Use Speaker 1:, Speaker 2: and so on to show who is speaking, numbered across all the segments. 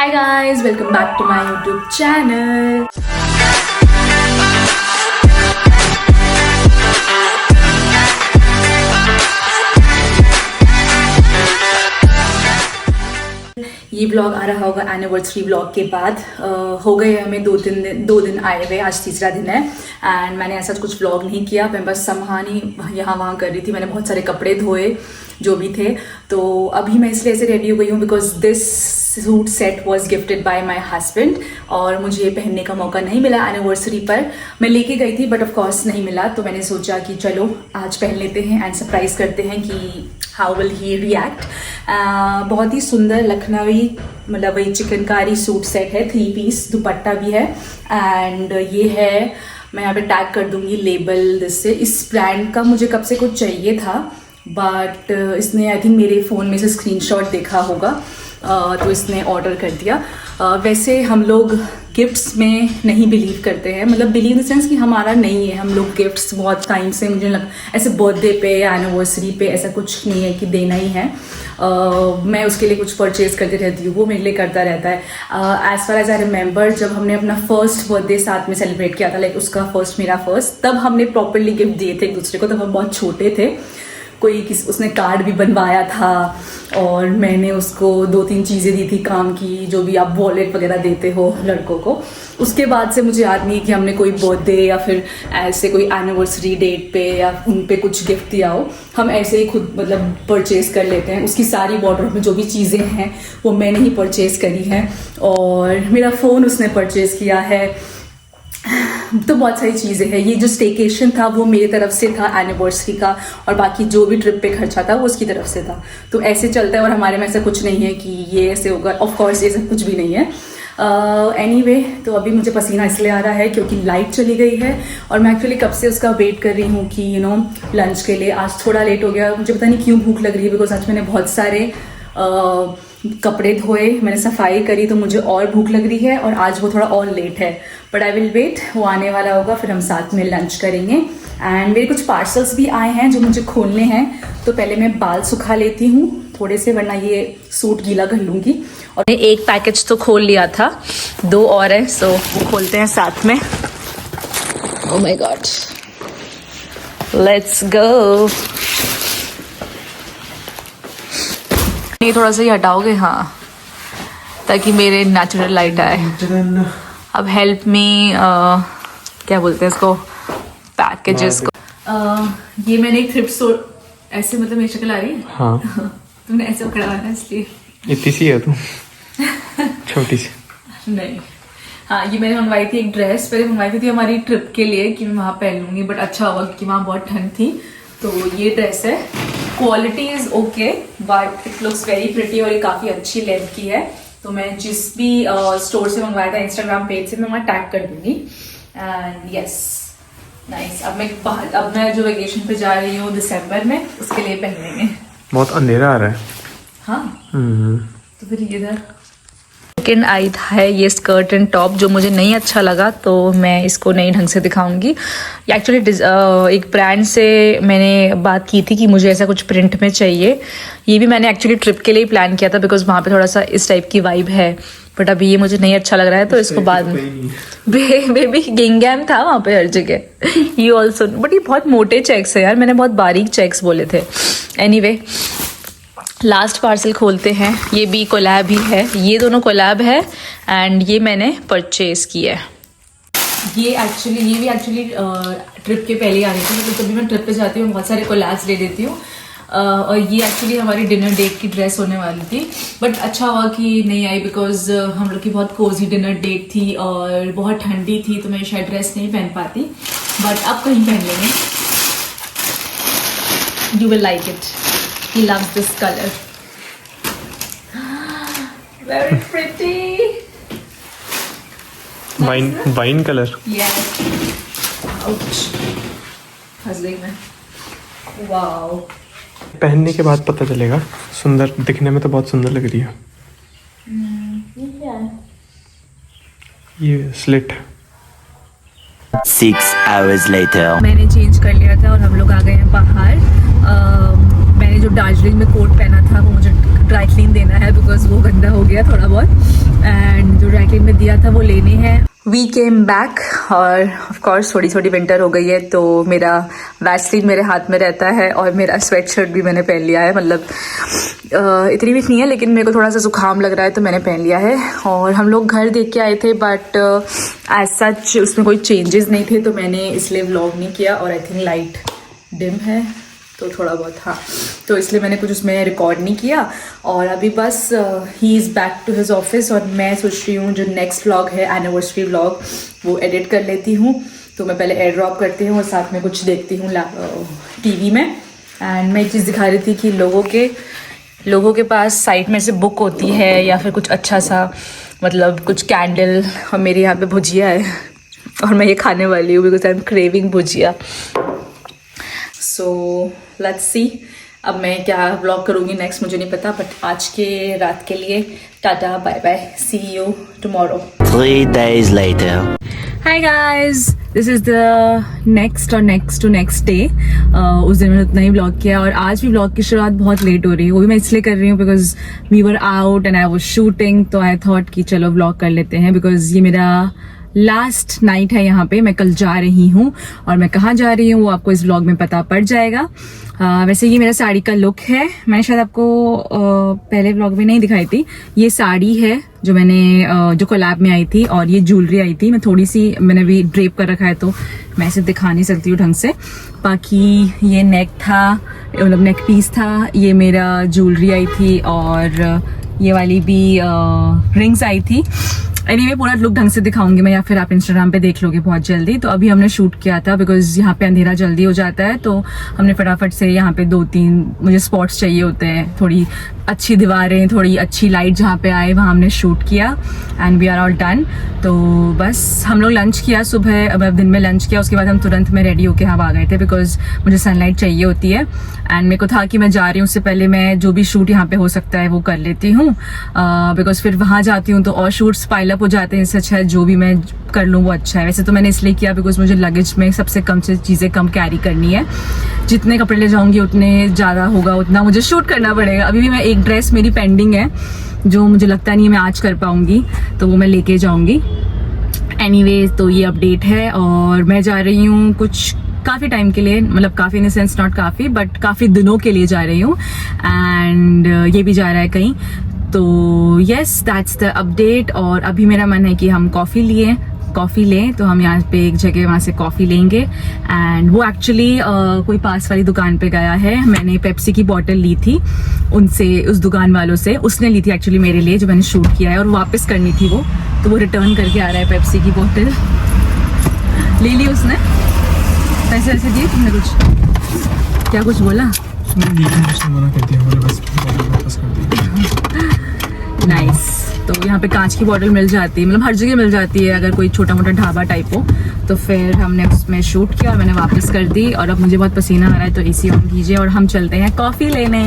Speaker 1: Hi guys, welcome back to my YouTube channel. ये blog आ रहा होगा एनिवर्सरी ब्लॉग के बाद। हो गए हमें दो दिन आए हुए, आज तीसरा दिन है। एंड मैंने ऐसा कुछ ब्लॉग नहीं किया, मैं बस सामान यहाँ वहाँ कर रही थी। मैंने बहुत सारे कपड़े धोए जो भी थे। तो अभी मैं इसलिए ऐसे रेडी हो गई हूँ because this suit set was gifted bye my husband और मुझे पहनने का मौका नहीं मिला एनिवर्सरी पर। मैं लेके गई थी बट ऑफ कोर्स नहीं मिला, तो मैंने सोचा कि चलो आज पहन लेते हैं एंड सरप्राइज करते हैं कि हाउ विल ही रिएक्ट। बहुत ही सुंदर लखनवी मतलब वही चिकनकारी सूट सेट है, 3 पीस दुपट्टा भी है। एंड ये है, मैं यहाँ पे टैग कर दूंगी लेबल जिससे। इस ब्रांड का मुझे कब से कुछ चाहिए था बट इसने आई थिंक मेरे फ़ोन में से स्क्रीनशॉट देखा होगा, तो इसने ऑर्डर कर दिया। वैसे हम लोग गिफ्ट्स में नहीं बिलीव करते हैं, मतलब बिलीव इन द सेंस कि हमारा नहीं है। हम लोग गिफ्ट्स बहुत टाइम से मुझे ऐसे बर्थडे पे या एनिवर्सरी पे ऐसा कुछ नहीं है कि देना ही है। मैं उसके लिए कुछ परचेज करती रहती हूँ, वो मेरे लिए करता रहता है। As far as I remember, जब हमने अपना फर्स्ट बर्थडे साथ में सेलिब्रेट किया था, लाइक उसका फर्स्ट मेरा फर्स्ट, तब हमने प्रॉपरली गिफ्ट दिए थे एक दूसरे को। तब हम बहुत छोटे थे। उसने कार्ड भी बनवाया था और मैंने उसको 2-3 चीज़ें दी थी काम की, जो भी आप वॉलेट वगैरह देते हो लड़कों को। उसके बाद से मुझे याद नहीं कि हमने कोई बर्थडे या फिर ऐसे कोई एनिवर्सरी डेट पे या उन पे कुछ गिफ्ट दिया हो। हम ऐसे ही खुद मतलब परचेज कर लेते हैं। उसकी सारी वार्डरोब में जो भी चीज़ें हैं वो मैंने ही परचेज करी हैं और मेरा फ़ोन उसने परचेज किया है। तो बहुत सारी चीज़ें हैं। ये जो स्टेकेशन था वो मेरी तरफ से था एनिवर्सरी का, और बाकी जो भी ट्रिप पे खर्चा था वो उसकी तरफ से था। तो ऐसे चलता है और हमारे में ऐसा कुछ नहीं है कि ये ऐसे होगा। ऑफ कोर्स ये सब कुछ भी नहीं है। एनीवे, तो अभी मुझे पसीना इसलिए आ रहा है क्योंकि लाइट चली गई है और मैं एक्चुअली कब से उसका वेट कर रही हूँ कि लंच के लिए। आज थोड़ा लेट हो गया, मुझे पता नहीं क्यों भूख लग रही है बिकॉज आज मैंने बहुत सारे कपड़े धोए, मैंने सफाई करी, तो मुझे और भूख लग रही है और आज वो थोड़ा और लेट है। बट आई विल वेट, वो आने वाला होगा फिर हम साथ में लंच करेंगे। एंड मेरे कुछ पार्सल्स भी आए हैं जो मुझे खोलने हैं, तो पहले मैं बाल सुखा लेती हूँ थोड़े से, वरना ये सूट गीला कर लूँगी। और मैं एक पैकेज तो खोल लिया था, 2 और है, सो वो खोलते हैं साथ में। Oh my God, let's go. ये थोड़ा सा ही हटाओगे? हाँ, ताकि मेरे नेचुरल लाइट आए। अब हेल्प मी, क्या बोलते हैं इसको, पैकेजेस को। ये मैंने एक थ्रिफ्ट स्टोर, ऐसे मतलब मेरी शक्ल आ रही है? हाँ। तुमने ऐसे पकड़ा है ना इसलिए। इतनी सी है तू, छोटी सी। नहीं, हाँ, ये मैंने मंगवाई थी एक ड्रेस, पहले मंगवाई थी हमारी ट्रिप के लिए कि मैं वहाँ पहन लूँगी, बट अच्छा हुआ क्योंकि वहाँ बहुत ठंड थी। तो ये ड्रेस है, quality is okay but it looks very pretty और ये काफ़ी अच्छी लेंथ की है। तो मैं जिस भी स्टोर से मंगवाया था, इंस्टाग्राम पेज से, मैं वहाँ टैग कर दूंगी। And yes, nice. अब मैं जो वेकेशन पे जा रही हूँ दिसंबर में, उसके लिए पहनेंगे। बहुत अंधेरा आ रहा है। हाँ, तो फिर इधर सेकेंड आई है ये स्कर्ट एंड टॉप, जो मुझे नहीं अच्छा लगा तो मैं इसको नई ढंग से दिखाऊंगी। एक्चुअली एक ब्रांड से मैंने बात की थी कि मुझे ऐसा कुछ प्रिंट में चाहिए। ये भी मैंने एक्चुअली ट्रिप के लिए प्लान किया था बिकॉज वहाँ पे थोड़ा सा इस टाइप की वाइब है, बट अभी ये मुझे नहीं अच्छा लग रहा है तो इसको बाद में। बेबी गिंगैम था वहाँ पे हर जगह। ये ऑल्सो, बट ये बहुत मोटे चेक्स है यार, मैंने बहुत बारीक चेक्स बोले थे। एनीवे, लास्ट पार्सल खोलते हैं। ये भी कोलैब ही है, ये दोनों कोलैब है एंड ये मैंने परचेज किया है। ये भी एक्चुअली ट्रिप के पहले आ रही थी, तो जब भी मैं ट्रिप पे जाती हूँ बहुत सारे कोलैब्स ले देती हूँ। और ये एक्चुअली हमारी डिनर डेट की ड्रेस होने वाली थी, बट अच्छा हुआ कि नहीं आई बिकॉज हम लोग की बहुत कोजी डिनर डेट थी और बहुत ठंडी थी, तो मैं शायद ड्रेस नहीं पहन पाती, बट अब कहीं पहन लेंगे। You will like it, he loves this color. Very pretty.
Speaker 2: Wine color.
Speaker 1: Yes. Ouch. फंस गई मैं। Wow.
Speaker 2: पहनने के बाद पता चलेगा। सुंदर दिखने में तो बहुत सुंदर लग रही है।
Speaker 1: ये क्या है?
Speaker 2: ये स्लिट।
Speaker 3: 6 hours later.
Speaker 1: मैंने चेंज कर लिया था और हम लोग आ गए हैं बाहर। मैंने जो दार्जिलिंग में कोट पहना था वो मुझे ड्राई क्लीन देना है बिकॉज वो गंदा हो गया थोड़ा बहुत। वैसलीन में दिया था वो लेने हैं। वी केम बैक और ऑफ कोर्स थोड़ी थोड़ी विंटर हो गई है तो मेरा वैसलीन मेरे हाथ में रहता है और मेरा स्वेट शर्ट भी मैंने पहन लिया है। मतलब इतनी भी नहीं है लेकिन मेरे को थोड़ा सा जुकाम लग रहा है तो मैंने पहन लिया है। और हम लोग घर देख के आए थे बट एज सच उसमें कोई चेंजेस नहीं थे तो मैंने इसलिए व्लॉग नहीं किया। और आई थिंक लाइट डिम है तो थोड़ा बहुत हाँ, तो इसलिए मैंने कुछ उसमें रिकॉर्ड नहीं किया। और अभी बस ही is back to his office और मैं सोच रही हूँ जो नेक्स्ट व्लॉग है एनिवर्सरी व्लॉग वो एडिट कर लेती हूँ। तो मैं पहले एयर ड्रॉप करती हूँ और साथ में कुछ देखती हूँ टीवी में। एंड मैं एक चीज़ दिखा रही थी कि लोगों के पास साइड में से बुक होती है या फिर कुछ अच्छा सा मतलब कुछ कैंडल, और मेरे यहाँ पे भुजिया है और मैं ये खाने वाली हूँ because I am craving bhujia. So let's see अब मैं क्या व्लॉग करूँगी नेक्स्ट मुझे नहीं पता, बट आज के रात के लिए tata bye bye, see you tomorrow.
Speaker 3: 3 days later.
Speaker 1: Hi guys, this is the next day. उस दिन मैंने उतना ही व्लॉग किया और आज भी व्लॉग की शुरुआत बहुत लेट हो रही है। वो भी मैं इसलिए कर रही हूँ because we were out and I was shooting, तो आई थॉट कि चलो व्लॉग कर लेते हैं बिकॉज ये मेरा लास्ट नाइट है यहाँ पे। मैं कल जा रही हूँ और मैं कहाँ जा रही हूँ वो आपको इस व्लॉग में पता पड़ जाएगा। वैसे ये मेरा साड़ी का लुक है, मैंने शायद आपको पहले व्लॉग में नहीं दिखाई थी। ये साड़ी है जो मैंने जो कोलैब में आई थी और ये ज्वेलरी आई थी। मैं थोड़ी सी मैंने भी ड्रेप कर रखा है तो मैं इसे दिखा नहीं सकती हूँ ढंग से। बाकी ये नेक था, मतलब नेक पीस था, ये मेरा ज्वेलरी आई थी और ये वाली भी रिंग्स आई थी। एनीवे पूरा लुक ढंग से दिखाऊंगी मैं या फिर आप इंस्टाग्राम पे देख लोगे बहुत जल्दी। तो अभी हमने शूट किया था बिकॉज यहाँ पे अंधेरा जल्दी हो जाता है तो हमने फटाफट से यहाँ पे 2-3 मुझे स्पॉट्स चाहिए होते हैं, थोड़ी अच्छी दीवारें, थोड़ी अच्छी लाइट जहाँ पे आए वहाँ हमने शूट किया and we are all done. तो बस हम लोग लंच किया सुबह, दिन में लंच किया, उसके बाद हम तुरंत में रेडी होके यहाँ आ गए थे बिकॉज मुझे सनलाइट चाहिए होती है एंड मेरे को था कि मैं जा रही हूँ उससे पहले मैं जो भी शूट यहाँ पे हो सकता है वो कर लेती हूँ बिकॉज फिर वहाँ जाती हूँ तो और शूट्स पाइल अप हो जाते हैं। इससे अच्छा है जो भी मैं कर लूँ वो अच्छा है। वैसे तो मैंने इसलिए किया बिकॉज मुझे लगेज में सबसे कम से चीज़ें कम कैरी करनी है, जितने कपड़े ले जाऊँगी उतने ज़्यादा होगा उतना मुझे शूट करना पड़ेगा। अभी भी मैं एक ड्रेस मेरी पेंडिंग है जो मुझे लगता नहीं है मैं आज कर पाऊँगी तो वो मैं लेके जाऊँगी। एनीवे तो ये अपडेट है और मैं जा रही हूँ कुछ काफ़ी टाइम के लिए, मतलब काफ़ी इन द सेंस नॉट काफ़ी बट काफ़ी दिनों के लिए जा रही हूँ एंड ये भी जा रहा है कहीं। तो येस दैट्स द अपडेट। और अभी मेरा मन है कि हम कॉफ़ी लें तो हम यहाँ पे एक जगह वहाँ से कॉफ़ी लेंगे एंड वो एक्चुअली कोई पास वाली दुकान पे गया है। मैंने पेप्सी की बोतल ली थी उनसे, उस दुकान वालों से, उसने ली थी एक्चुअली मेरे लिए जो मैंने शूट किया है और वापस करनी थी वो, तो वो रिटर्न करके आ रहा है पेप्सी की बोतल। ले ली उसने, पैसे वैसे दिए तुमने? कुछ क्या कुछ बोला?
Speaker 2: मना कर दिया, बस वापस कर दिया।
Speaker 1: नाइस। तो यहाँ पे कांच की बोतल मिल जाती है, मतलब हर जगह मिल जाती है अगर कोई छोटा मोटा ढाबा टाइप हो। तो फिर हमने उसमें शूट किया और मैंने वापस कर दी और अब मुझे बहुत पसीना आ रहा है तो एसी ऑन कीजिए और हम चलते हैं कॉफ़ी लेने।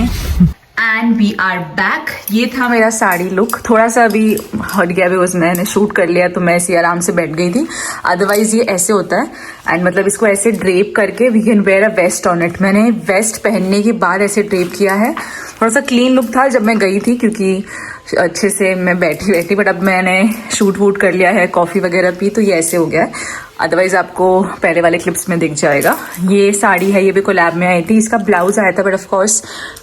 Speaker 1: And we are back. ये था मेरा साड़ी लुक, थोड़ा सा अभी हट गया बिकॉज मैंने शूट कर लिया तो मैं ऐसे आराम से बैठ गई थी। अदरवाइज ये ऐसे होता है एंड मतलब इसको ऐसे ड्रेप करके we can wear a vest on it. मैंने वेस्ट पहनने के बाद ऐसे ड्रेप किया है। थोड़ा सा क्लीन लुक था जब मैं गई थी क्योंकि अच्छे से मैं बैठी बट अब मैंने शूट वूट कर लिया है, कॉफ़ी वगैरह पी तो ये ऐसे हो गया है। अदरवाइज आपको पहले वाले क्लिप्स में दिख जाएगा। ये साड़ी है, ये भी कोलैब में आई थी, इसका ब्लाउज आया था बट ऑफ कोर्स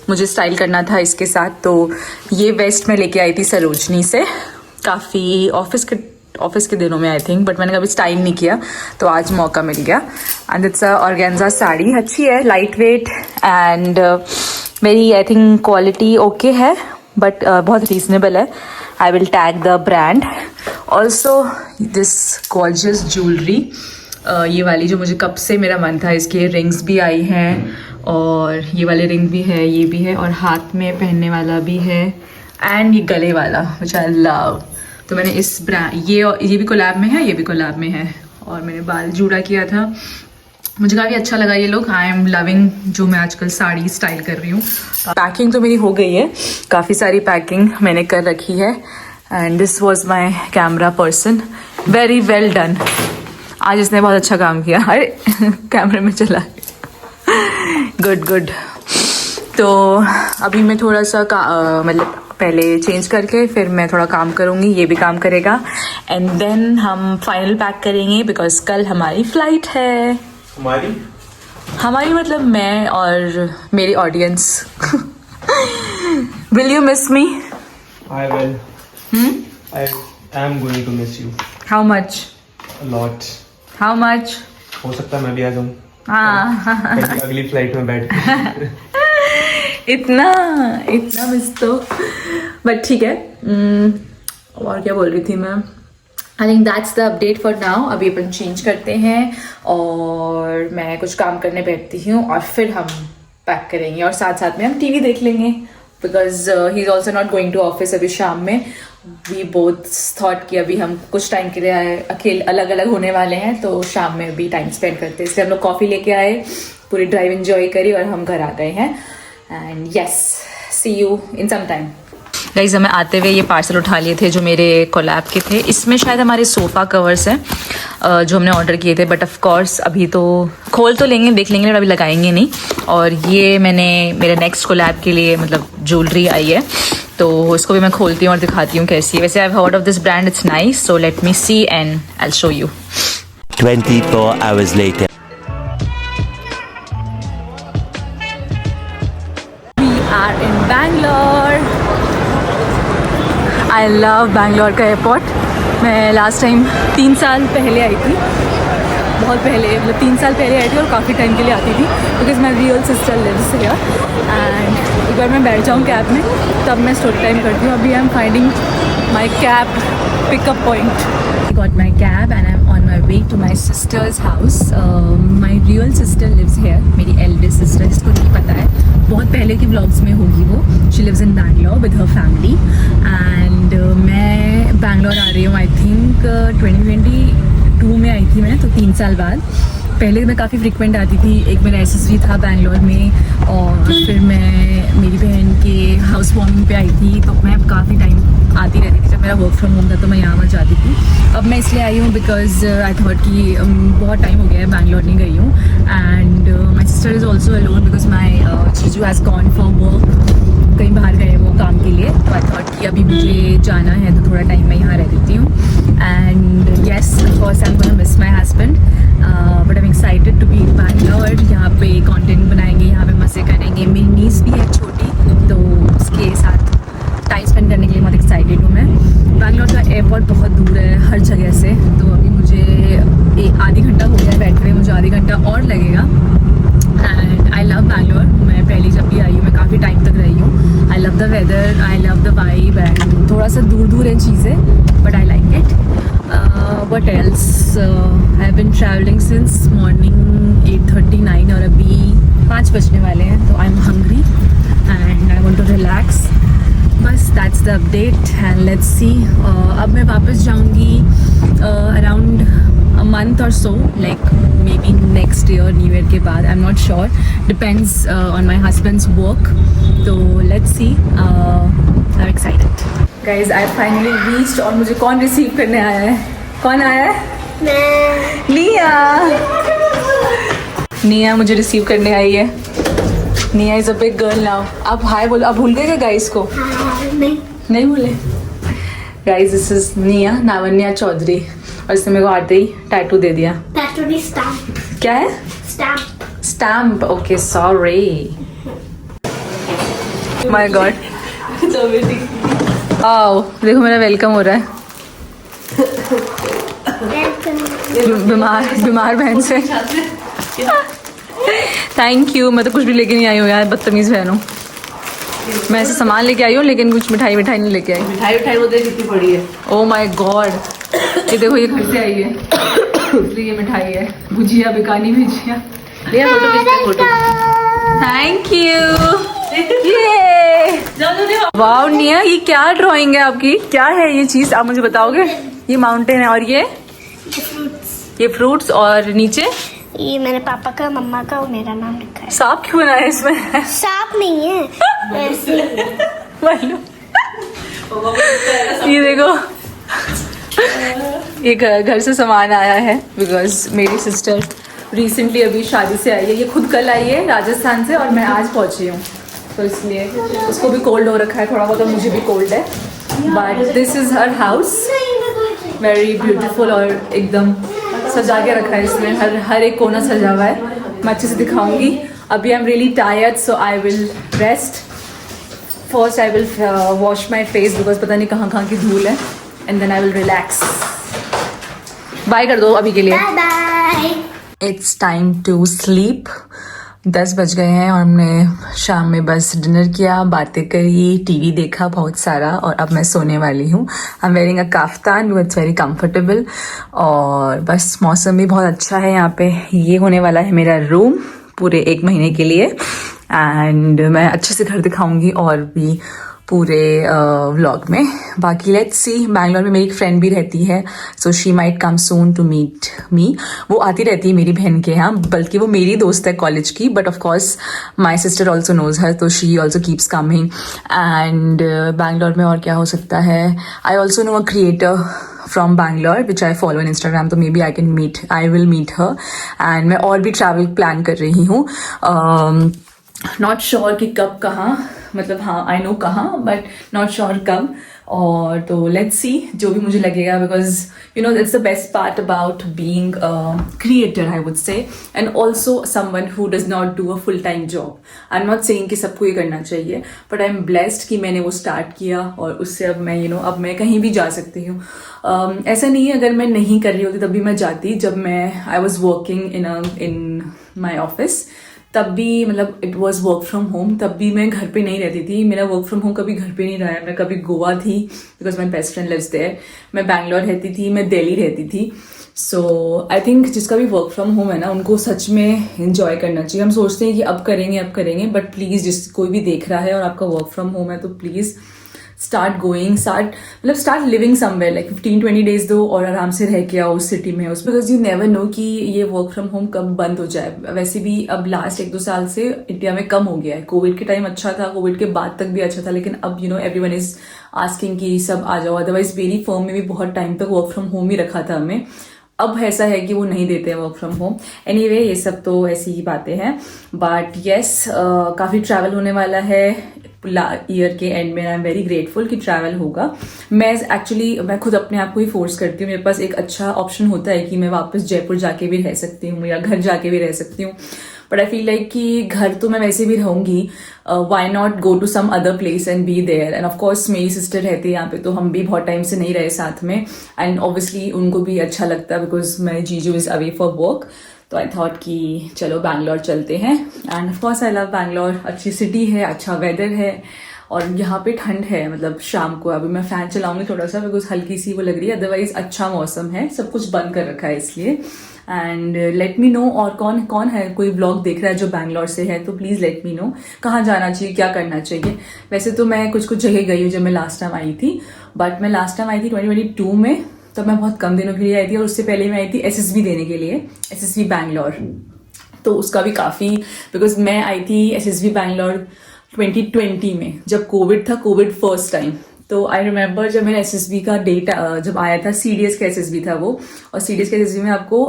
Speaker 1: मुझे स्टाइल करना था इसके साथ। तो ये वेस्ट में लेके आई थी सरोजनी से, काफ़ी ऑफिस के दिनों में आई थिंक, बट मैंने कभी स्टाइल नहीं किया तो आज मौका मिल गया। And it's a organza sari, अच्छी है, लाइट वेट एंड मेरी आई थिंक क्वालिटी ओके है बट बहुत रीजनेबल है। I will tag the brand. Also this gorgeous jewellery, ये वाली जो मुझे कब से मेरा मन था, इसके रिंग्स भी आई हैं और ये वाले रिंग भी है, ये भी है और हाथ में पहनने वाला भी है एंड ये गले वाला व्हिच आई लव। तो मैंने इस ब्रांड, ये भी कोलैब में है, ये भी कोलैब में है और मैंने बाल जूड़ा किया था, मुझे काफ़ी अच्छा लगा ये लुक। आई एम लविंग जो मैं आजकल साड़ी स्टाइल कर रही हूँ। पैकिंग तो मेरी हो गई है, काफ़ी सारी पैकिंग मैंने कर रखी है and this was my camera person, very well done. आज इसने बहुत अच्छा काम किया। अरे कैमरे में चला गुड। तो अभी मैं थोड़ा सा मतलब पहले चेंज करके फिर मैं थोड़ा काम करूँगी, ये भी काम करेगा एंड देन हम फाइनल पैक करेंगे बिकॉज कल हमारी फ्लाइट है। हमारी मतलब मैं और मेरी audience. Will you miss me?
Speaker 2: I will. I am going to miss you
Speaker 1: how much?
Speaker 2: a lot.
Speaker 1: How much?
Speaker 2: हो सकता है मैं भी आ जाऊँ
Speaker 1: हाँ
Speaker 2: कभी अगली फ्लाइट में बैठ के।
Speaker 1: इतना मिस तो, बट ठीक है। और क्या बोल रही थी मैं? I think that's the update for now. अभी अपन चेंज करते हैं और मैं कुछ काम करने बैठती हूँ और फिर हम पैक करेंगे और साथ साथ में हम टीवी देख लेंगे because he is also not going to office अभी शाम में। वी बोथ थॉट कि अभी हम कुछ टाइम के लिए अकेले अलग अलग होने वाले हैं तो शाम में भी टाइम स्पेंड करते हैं, इसलिए हम लोग कॉफ़ी लेके आए, पूरी ड्राइव एंजॉय करी और हम घर आ गए हैं। And yes, see you in some time. Guys हमें आते हुए ये पार्सल उठा लिए थे जो मेरे कोलैब के थे। इसमें शायद हमारे सोफ़ा कवर्स हैं जो हमने ऑर्डर किए थे, बट ऑफ कोर्स अभी तो खोल तो लेंगे, देख लेंगे, अभी लगाएंगे नहीं। और ये मैंने मेरे नेक्स्ट कोलैब के लिए मतलब ज्वेलरी आई है तो इसको भी मैं खोलती हूँ और दिखाती हूँ कैसी है। वैसे I have heard of this brand, it's nice, so let me see and I will show you.
Speaker 3: 24 hours later.
Speaker 1: We are in Bangalore. I love Bangalore का एयरपोर्ट। मैं लास्ट टाइम 3 साल पहले आई थी, बहुत पहले, मतलब 3 साल पहले आई थी और काफ़ी टाइम के लिए आती थी because my real sister lives here. And एक बार मैं बैठ जाऊँ कैब में तब मैं स्टोरी टाइम करती हूँ। अभी I am finding my cab pickup point. I got my cab and I'm on my way to my sister's house. My real sister lives here. मेरी eldest sister, इसको नहीं पता है, बहुत पहले के vlogs में होगी वो। She lives in Bangalore with her family and मैं Bangalore आ रही हूँ I think 2022 में आई थी मैं, तो 3 साल बाद। पहले मैं काफ़ी फ्रिक्वेंट आती थी, एक मेरा एसेसरी था बैंगलोर में और फिर मैं मेरी बहन के हाउस वार्मिंग पे आई थी तो मैं काफ़ी टाइम आती रहती थी। जब मेरा वर्क फ्रॉम होम था तो मैं यहाँ आ जाती थी। अब मैं इसलिए आई हूँ बिकॉज आई थॉट कि बहुत टाइम हो गया है बैंगलोर नहीं गई हूँ। And my sister is also alone because my जीजू हैज़ गॉन फॉर वर्क, कहीं बाहर गए वो काम के लिए, तो आई थॉट कि अभी मुझे जाना है तो थोड़ा टाइम मैं यहाँ रह देती हूँ। And yes of course I am gonna miss my husband but I am excited to be in Bangalore. यहाँ पे कंटेंट बनाएंगे, यहाँ पे मज़े करेंगे। मेरी नीस भी है छोटी तो उसके साथ टाइम स्पेंड करने के लिए बहुत एक्साइटेड हूँ मैं। बैंगलोर का एयरपोर्ट बहुत दूर है हर जगह से, तो अभी मुझे आधी घंटा हो गया है बैठे हुए, मुझे आधी घंटा और लगेगा। And I love Bangalore. मैं पहले जब भी आई हूँ मैं काफ़ी टाइम तक रही हूँ। I love the weather, I love the vibe and थोड़ा सा दूर दूर है चीज़ें but I like it. What else, I have been travelling since morning 8:39 और अभी 5 बजने वाले हैं, तो I am hungry and I want to relax. बस that's the update and let's see. अब मैं वापस जाऊँगी around a month or so, like maybe next year, New Year के बाद, I'm not sure, depends on my husband's work, so let's see. I'm excited. Guys, I finally reached और मुझे कौन receive करने आया है? कौन आया है? मैं। निया मुझे रिसीव करने आई है। निया is a big girl now. अब हाय बोलो, अब भूल गए क्या गाइस को? नहीं भूले। गाइस दिस इज निया नावन्या चौधरी और इसने मेरे को आते ही टैटू दे दिया।
Speaker 4: टैटू नहीं, स्टैम्प।
Speaker 1: क्या है?
Speaker 4: Stamp.
Speaker 1: Stamp, okay sorry. My God. आओ देखो मेरा वेलकम हो रहा है बीमार बहन से। Thank you. मैं तो कुछ भी लेके नहीं आई हूँ यार, बदतमीज बहन हूँ मैं। ऐसे सामान लेके आई हूँ लेकिन कुछ मिठाई नहीं लेके आई।
Speaker 5: मिठाई वो देख कितनी बड़ी है।
Speaker 1: ओ माय गॉड, ये देखो ये घर से आई है इसलिए ये मिठाई है। भुजिया, बिकानी भुजिया।
Speaker 5: ये फोटो खींचते फोटो।
Speaker 1: Thank you. ये वाओ निया, ये क्या ड्राइंग है आपकी? क्या है ये चीज, आप मुझे बताओगे? ये माउंटेन है और ये फ्रूट्स और नीचे
Speaker 4: ये मेरे पापा का, मम्मा का और मेरा नाम लिखा है।
Speaker 1: सांप क्यों बना है इसमें?
Speaker 4: सांप नहीं है, ऐसे
Speaker 1: मालूम। ये देखो ये घर से सामान आया है बिकॉज मेरी सिस्टर रिसेंटली अभी शादी से आई है। ये खुद कल आई है राजस्थान से और मैं आज पहुंची हूँ, तो इसलिए उसको भी कोल्ड हो रखा है थोड़ा बहुत और मुझे भी कोल्ड है। But this is her house very beautiful और एकदम सजा के रखा है इसमें, हर एक कोना सजा हुआ है. मैं अच्छे से दिखाऊंगी. अभी I am really tired so I will rest. First I will wash my face because पता नहीं कहाँ कहाँ की धूल है, and then I will relax. Bye कर दो अभी के लिए.
Speaker 4: Bye bye.
Speaker 1: It's time to sleep. 10 बज गए हैं और हमने शाम में बस डिनर किया, बातें करी, टीवी देखा बहुत सारा, और अब मैं सोने वाली हूँ. I am wearing a kaftan, it's very comfortable. और बस मौसम भी बहुत अच्छा है यहाँ पे. ये होने वाला है मेरा रूम पूरे 1 महीने के लिए, एंड मैं अच्छे से घर दिखाऊंगी और भी पूरे व्लॉग में. बाकी लेट्स सी. बैंगलोर में मेरी एक फ्रेंड भी रहती है, so she might come soon to meet me. वो आती रहती है मेरी बहन के यहाँ, बल्कि वो मेरी दोस्त है कॉलेज की, but of course my sister also knows her, तो she also keeps coming. And Bangalore में और क्या हो सकता है. I also know a creator from Bangalore which I follow on Instagram, तो maybe I will meet her. And मैं और भी travel plan कर रही हूँ. Not sure कि कब कहाँ, मतलब हाँ I know कहाँ, but not sure कब. और तो let's see जो भी मुझे लगेगा, because you know that's the best part about being a creator I would say, and also someone who does not do a full time job. I'm not saying कि सबको ये करना चाहिए, but I'm blessed कि मैंने वो start किया और उससे अब मैं अब मैं कहीं भी जा सकती हूँ. ऐसा नहीं है अगर मैं नहीं कर रही होती तब भी मैं जाती. जब मैं I was working in my office, तब भी मतलब it was work from home, तब भी मैं घर पे नहीं रहती थी. मेरा वर्क फ्रॉम होम कभी घर पे नहीं रहा है. मैं कभी गोवा थी because my best friend lives there, मैं बैंगलोर रहती थी, मैं दिल्ली रहती थी. सो आई थिंक जिसका भी वर्क फ्रॉम होम है ना, उनको सच में इंजॉय करना चाहिए. हम सोचते हैं कि अब करेंगे, बट प्लीज़ जिस कोई भी देख रहा है और आपका वर्क फ्रॉम होम है तो please start living somewhere, like 15-20 days दो और आराम से रह के आओ उस सिटी में. उस बिकॉज यू नेवर नो कि ये वर्क फ्रॉम होम कब बंद हो जाए. वैसे भी अब लास्ट 1-2 साल से इंडिया में कम हो गया है. कोविड के टाइम अच्छा था, कोविड के बाद तक भी अच्छा था, लेकिन अब एवरीवन इज आस्किंग कि सब आ जाओ. अदरवाइज मेरी फर्म में भी बहुत टाइम तक वर्क फ्रॉम होम ही रखा था हमें. अब ऐसा है कि वो नहीं देते हैं वर्क फ्रॉम होम. एनीवे ये सब तो ऐसी ही बातें हैं. बट येस, काफ़ी ट्रैवल होने वाला है ईयर के एंड में. आई एम वेरी ग्रेटफुल कि ट्रैवल होगा. मैं खुद अपने आप को ही फोर्स करती हूँ. मेरे पास एक अच्छा ऑप्शन होता है कि मैं वापस जयपुर जाके भी रह सकती हूँ या घर जाके भी रह सकती हूँ. बट आई फील लाइक कि घर तो मैं वैसे भी रहूंगी, why not go to some other place and be there. And of course मेरी सिस्टर रहती है यहाँ पे, तो हम भी बहुत टाइम से नहीं रहे साथ में, एंड ऑब्वियसली उनको भी अच्छा लगता है बिकॉज माई जीजू इज अवे फॉर वर्क. तो आई थॉट कि चलो बैंगलोर चलते हैं. And of course I love Bangalore. अच्छी सिटी है, अच्छा वेदर है, और यहाँ पे ठंड है. मतलब शाम को अभी मैं फैन चलाऊंगी थोड़ा सा बिकॉज हल्की सी वो लग रही है, अदरवाइज अच्छा मौसम है. सब कुछ बंद कर रखा है इसलिए. एंड लेट मी नो और कौन है, कोई व्लॉग देख रहा है जो बैंगलोर से है, तो प्लीज लेट मी नो कहाँ जाना चाहिए, क्या करना चाहिए. वैसे तो मैं कुछ जगह गई हूँ जब मैं लास्ट टाइम आई थी, बट मैं लास्ट टाइम आई थी 2022 में, तब मैं बहुत कम दिनों के लिए आई थी. और उससे पहले मैं आई थी SSB देने के लिए, SSB बैंगलोर. तो उसका भी काफ़ी, बिकॉज मैं आई थी SSB बैंगलोर 2020 में, जब कोविड था, कोविड फर्स्ट टाइम. तो आई रिमेम्बर जब मेरा SSB का डेट जब आया था, CDS का SSB था वो, और CDS के SSB में आपको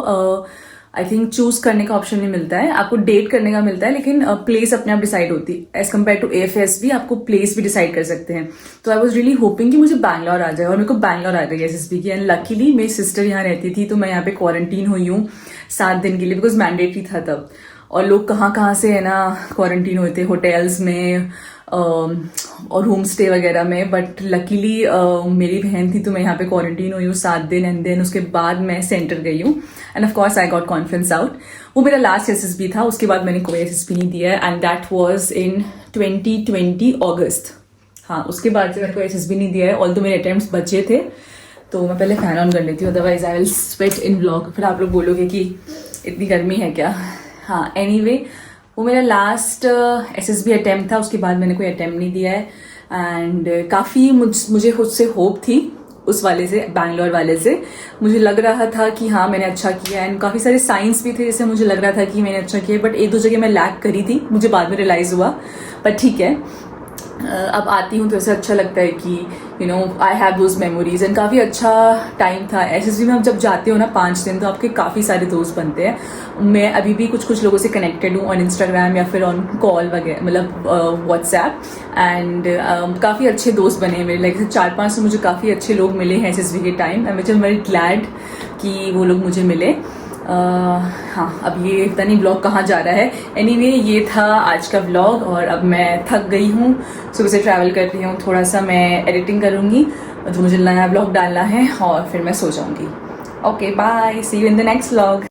Speaker 1: आई थिंक चूज करने का ऑप्शन नहीं मिलता है, आपको डेट करने का मिलता है, लेकिन प्लेस अपने आप डिसाइड होती है. एज कम्पेयर टू AFS भी आपको प्लेस भी डिसाइड कर सकते हैं. तो आई वॉज रियली होपिंग कि मुझे बैंगलोर आ जाए, और मेरे को बैंगलोर आ गई SSB की. एंड लकीली मेरी सिस्टर यहाँ रहती थी, तो मैं यहाँ पे क्वारंटीन हुई हूँ 7 दिन के लिए, बिकॉज मैंडेटरी था तब. और लोग कहाँ से है ना क्वारंटीन हुए थे, होटल्स में और होम स्टे वगैरह में. बट लकीली मेरी बहन थी, तो मैं यहाँ पे क्वारंटीन हुई हूँ 7 दिन, एंड देन उसके बाद मैं सेंटर गई हूँ. End of course I got conference out. वो मेरा लास्ट SSB था, उसके बाद मैंने कोई SSB नहीं दिया है, एंड दैट वाज इन 2020 अगस्त. हाँ, उसके बाद से मैंने कोई SSB नहीं दिया है. ऑल तो मेरे अटेम्प्ट्स बचे थे, तो मैं पहले फैन ऑन कर लेती हूँ, otherwise I will sweat in vlog. फिर आप लोग बोलोगे कि इतनी गर्मी है क्या. हाँ, एनीवे वो मेरा लास्ट SSB अटेम्प्ट था, उसके बाद मैंने कोई अटेम्प्ट नहीं दिया है. एंड काफ़ी मुझे खुद से होप थी उस वाले से, बैंगलोर वाले से. मुझे लग रहा था कि हाँ मैंने अच्छा किया, एंड काफ़ी सारे साइंस भी थे जिससे मुझे लग रहा था कि मैंने अच्छा किया. बट 1-2 जगह मैं लैग करी थी, मुझे बाद में रियलाइज़ हुआ. पर ठीक है, अब आती हूँ तो ऐसा अच्छा लगता है कि you know I have those memories and काफ़ी अच्छा टाइम था। SSB में आप जब जाते हो ना 5 दिन, तो आपके काफ़ी सारे दोस्त बनते हैं। मैं अभी भी कुछ लोगों से कनेक्टेड हूँ ऑन इंस्टाग्राम या फिर ऑन कॉल वगैरह, मतलब व्हाट्सएप, एंड काफ़ी अच्छे दोस्त बने हैं मेरे। लाइक 4-5 से मुझे काफ़ी अच्छे लोग मिले हैं SSB के time, and I am very glad कि वो लोग मुझे मिले। हाँ, अब ये पता नहीं ब्लॉग कहाँ जा रहा है। एनीवे, ये था आज का ब्लॉग, और अब मैं थक गई हूँ, सुबह से ट्रैवल कर रही हूँ। थोड़ा सा मैं एडिटिंग करूँगी, तो मुझे नया ब्लॉग डालना है और फिर मैं सो जाऊँगी। Okay, bye, see you in the next vlog.